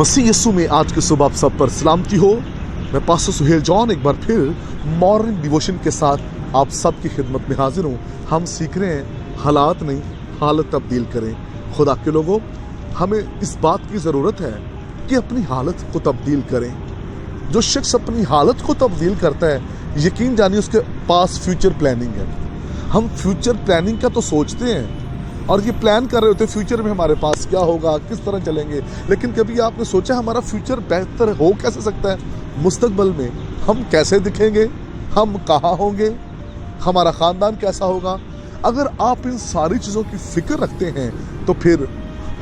मसीह यीशु में आज की सुबह आप सब पर सलामती हो। मैं पास्टर सुहेल जॉन एक बार फिर मॉर्निंग डिवोशन के साथ आप सब की खिदमत में हाजिर हूँ। हम सीख रहे हैं हालात नहीं हालत तब्दील करें। खुदा के लोगों, हमें इस बात की ज़रूरत है कि अपनी हालत को तब्दील करें। जो शख्स अपनी हालत को तब्दील करता है, यकीन जानिए उसके पास फ्यूचर प्लानिंग है। हम फ्यूचर प्लानिंग का तो सोचते हैं और ये प्लान कर रहे होते हैं फ्यूचर में हमारे पास क्या होगा, किस तरह चलेंगे, लेकिन कभी आपने सोचा हमारा फ्यूचर बेहतर हो कैसे सकता है? मुस्तकबल में हम कैसे दिखेंगे, हम कहाँ होंगे, हमारा ख़ानदान कैसा होगा? अगर आप इन सारी चीज़ों की फ़िक्र रखते हैं तो फिर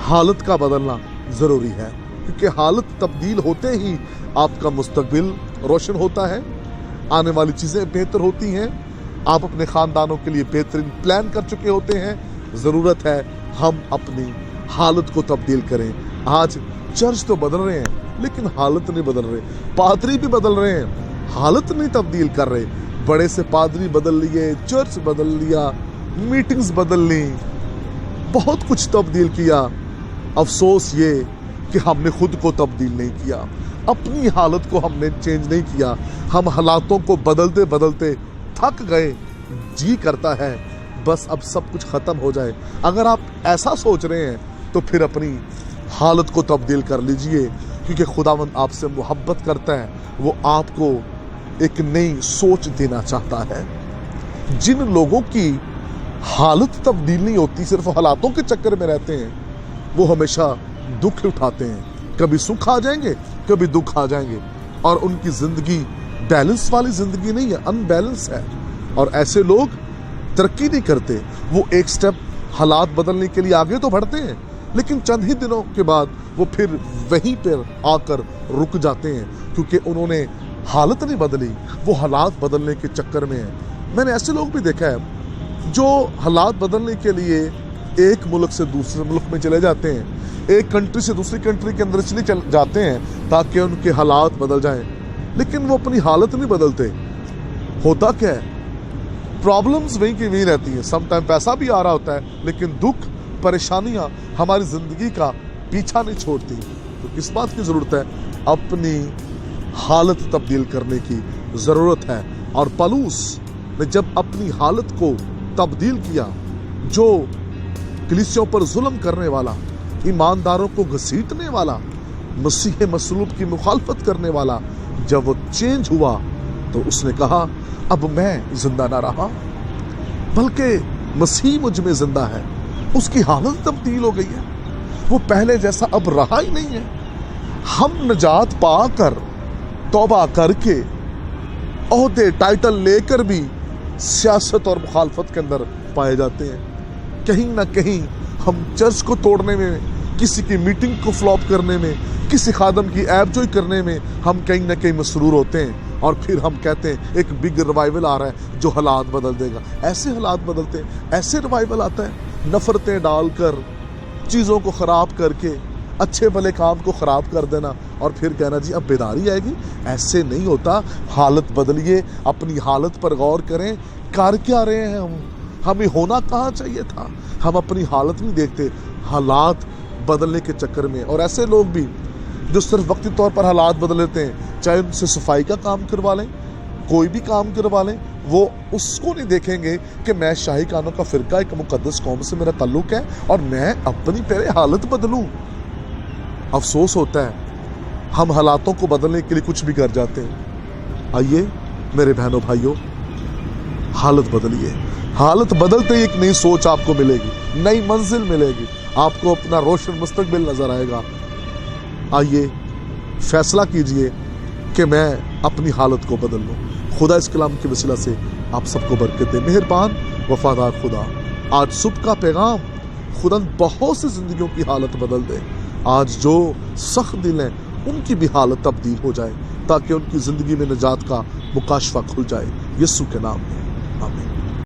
हालत का बदलना ज़रूरी है, क्योंकि हालत तब्दील होते ही आपका मुस्तकबिल रोशन होता है, आने वाली चीज़ें बेहतर होती हैं, आप अपने ख़ानदानों के लिए बेहतरीन प्लान कर चुके होते हैं। ज़रूरत है हम अपनी हालत को तब्दील करें। आज चर्च तो बदल रहे हैं लेकिन हालत नहीं बदल रहे, पादरी भी बदल रहे हैं, हालत नहीं तब्दील कर रहे। बड़े से पादरी बदल लिए, चर्च बदल लिया, मीटिंग्स बदल ली, बहुत कुछ तब्दील किया। अफसोस ये कि हमने खुद को तब्दील नहीं किया, अपनी हालत को हमने चेंज नहीं किया। हम हालातों को बदलते बदलते थक गए। जी करता है बस अब सब कुछ ख़त्म हो जाए। अगर आप ऐसा सोच रहे हैं तो फिर अपनी हालत को तब्दील कर लीजिए, क्योंकि खुदावंद आपसे मोहब्बत करता है। वो आपको एक नई सोच देना चाहता है। जिन लोगों की हालत तब्दील नहीं होती, सिर्फ हालातों के चक्कर में रहते हैं, वो हमेशा दुख उठाते हैं। कभी सुख आ जाएंगे, कभी दुख आ जाएंगे, और उनकी ज़िंदगी बैलेंस वाली ज़िंदगी नहीं है, अनबैलेंस है। और ऐसे लोग तरक्की नहीं करते। वो एक स्टेप हालात बदलने के लिए आगे तो बढ़ते हैं, लेकिन चंद ही दिनों के बाद वो फिर वहीं पर आकर रुक जाते हैं, क्योंकि उन्होंने हालत नहीं बदली, वो हालात बदलने के चक्कर में है। मैंने ऐसे लोग भी देखा है जो हालात बदलने के लिए एक मुल्क से दूसरे मुल्क में चले जाते हैं, एक कंट्री से दूसरी कंट्री के अंदर चले जाते हैं ताकि उनके हालात बदल जाएं, लेकिन वो अपनी हालत नहीं बदलते। होता क्या है, प्रॉब्लम्स वहीं की वहीं रहती हैं। सम टाइम पैसा भी आ रहा होता है, लेकिन दुख परेशानियां हमारी ज़िंदगी का पीछा नहीं छोड़ती। तो किस बात की ज़रूरत है? अपनी हालत तब्दील करने की ज़रूरत है। और पौलुस ने जब अपनी हालत को तब्दील किया, जो कलीसियों पर जुल्म करने वाला, ईमानदारों को घसीटने वाला, मसीह मसलूब की मुखालफत करने वाला, जब वो चेंज हुआ तो उसने कहा अब मैं जिंदा ना रहा, बल्कि मसीह मुझ में जिंदा है। उसकी हालत तब्दील हो गई है, वो पहले जैसा अब रहा ही नहीं है। हम नजात पाकर, तौबा करके, ओहदे टाइटल लेकर भी सियासत और मुखालफत के अंदर पाए जाते हैं। कहीं ना कहीं हम चर्च को तोड़ने में, किसी की मीटिंग को फ्लॉप करने में, किसी खादम की ऐबजोई करने में हम कहीं ना कहीं मसरूर होते हैं, और फिर हम कहते हैं एक बिग रिवाइवल आ रहा है जो हालात बदल देगा। ऐसे हालात बदलते हैं, ऐसे रिवाइवल आता है नफरतें डालकर, चीज़ों को ख़राब करके, अच्छे भले काम को ख़राब कर देना, और फिर कहना जी अब बेदारी आएगी। ऐसे नहीं होता। हालत बदलिए, अपनी हालत पर गौर करें। कर क्या रहे हैं हम? हमें होना कहाँ चाहिए था? हम अपनी हालत नहीं देखते, हालात बदलने के चक्कर में। और ऐसे लोग भी जो सिर्फ वक्ती तौर पर हालात बदल लेते हैं, चाहे उनसे सफाई का काम करवा लें, कोई भी काम करवा लें, वो उसको नहीं देखेंगे कि मैं शाही कानों का फ़िरका, एक मुकद्दस कौम से मेरा ताल्लुक़ है और मैं अपनी पहले हालत बदलूं। अफसोस होता है हम हालातों को बदलने के लिए कुछ भी कर जाते हैं। आइए मेरे बहनों भाइयों, हालत बदलिए। हालत बदलते ही एक नई सोच आपको मिलेगी, नई मंजिल मिलेगी, आपको अपना रोशन मुस्तकबिल नज़र आएगा। आइए फैसला कीजिए कि मैं अपनी हालत को बदल लूँ। खुदा इस कलाम के वसीला से आप सबको बरकत दे। मेहरबान वफादार खुदा, आज सुबह का पैगाम खुदा बहुत सी ज़िंदगियों की हालत बदल दे। आज जो सख्त दिल हैं उनकी भी हालत तब्दील हो जाए, ताकि उनकी ज़िंदगी में निजात का मुकाशफा खुल जाए। यीशु के नाम में आमीन।